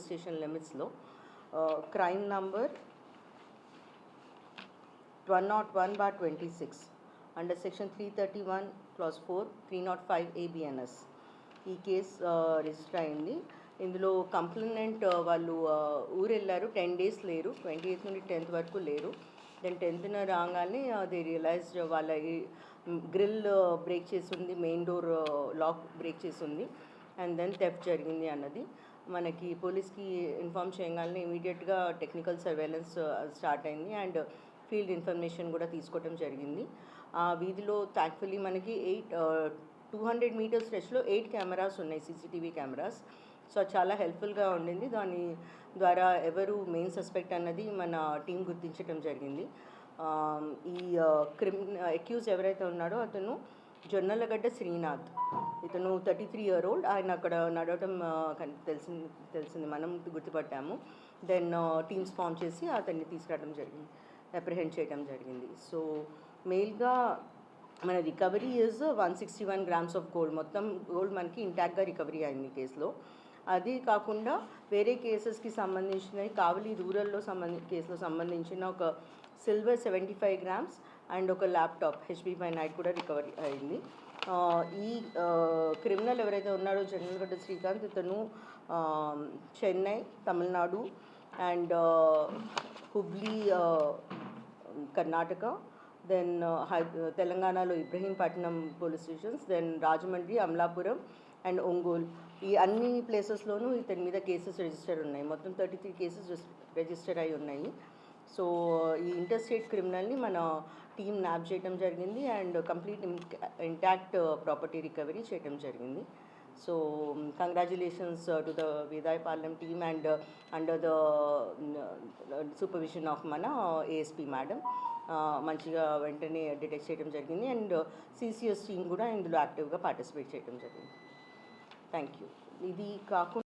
Station లిమిట్స్లో crime number 101/26 under section 331 clause 4 305 ABNS ఈ case register అయింది. ఇందులో కంప్లైనెంట్ వాళ్ళు ఊరు వెళ్ళారు, 10 days లేరు, 28th నుండి 10th వరకు లేరు. దెన్ 10th రాగానే దే రియలైజ్డ్ వాళ్ళ గ్రిల్ బ్రేక్ చేసి ఉంది, మెయిన్ డోర్ లాక్ బ్రేక్ చేసి ఉంది, అండ్ దెన్ థెఫ్ట్ జరిగింది అన్నది మనకి పోలీస్కి ఇన్ఫార్మ్ చేయగానే ఇమీడియట్గా టెక్నికల్ సర్వేలెన్స్ స్టార్ట్ అయింది అండ్ ఫీల్డ్ ఇన్ఫర్మేషన్ కూడా తీసుకోవడం జరిగింది. ఆ వీధిలో థ్యాంక్ఫుల్లీ మనకి 200 meters స్ట్రెచ్లో 8 కెమెరాస్ ఉన్నాయి, CCTV కెమెరాస్. సో చాలా హెల్ప్ఫుల్గా ఉండింది. దాని ద్వారా ఎవరు మెయిన్ సస్పెక్ట్ అన్నది మన టీం గుర్తించడం జరిగింది. ఈ అక్యూజ్ ఎవరైతే ఉన్నాడో అతను జొన్నలగడ్డ శ్రీనాథ్, ఇతను 33-year-old. ఆయన అక్కడ నడవటం తెలిసింది, మనం గుర్తుపట్టాము. దెన్ టీమ్స్ ఫామ్ చేసి అతన్ని తీసుకురావడం జరిగింది, అప్రిహెండ్ చేయడం జరిగింది. సో మెయిల్గా మన recovery is 161 grams of gold. మొత్తం గోల్డ్ మనకి ఇంటాక్ట్గా రికవరీ అయింది కేసులో. అది కాకుండా వేరే కేసెస్కి సంబంధించినవి కావలి రూరల్లో కేసులో సంబంధించిన ఒక సిల్వర్ 75 grams అండ్ ఒక ల్యాప్టాప్ HP 5 కూడా రికవరీ అయింది. ఈ క్రిమినల్ ఎవరైతే ఉన్నాడో జొన్నలగడ్డ శ్రీకాంత్, ఇతను చెన్నై, తమిళనాడు అండ్ హుబ్లీ కర్ణాటక, దెన్ తెలంగాణలో Ibrahimpatnam police stations, then Rajahmundry, Amalapuram and Ongole, ఈ అన్ని ప్లేసెస్లోనూ ఇతని మీద కేసెస్ రిజిస్టర్ ఉన్నాయి. మొత్తం 33 cases రిజిస్టర్ అయి ఉన్నాయి. సో ఈ ఇంటర్స్టేట్ క్రిమినల్ని మన టీం న్యాప్ చేయడం జరిగింది and complete intact property recovery చేయడం జరిగింది. So congratulations to the Vedayapalem team and under the supervision of మన ASP మేడం మంచిగా వెంటనే డిటెక్ట్ చేయడం జరిగింది అండ్ CCS టీం కూడా ఇందులో యాక్టివ్గా పార్టిసిపేట్ చేయడం జరిగింది. Thank you. ఇది కాకుండా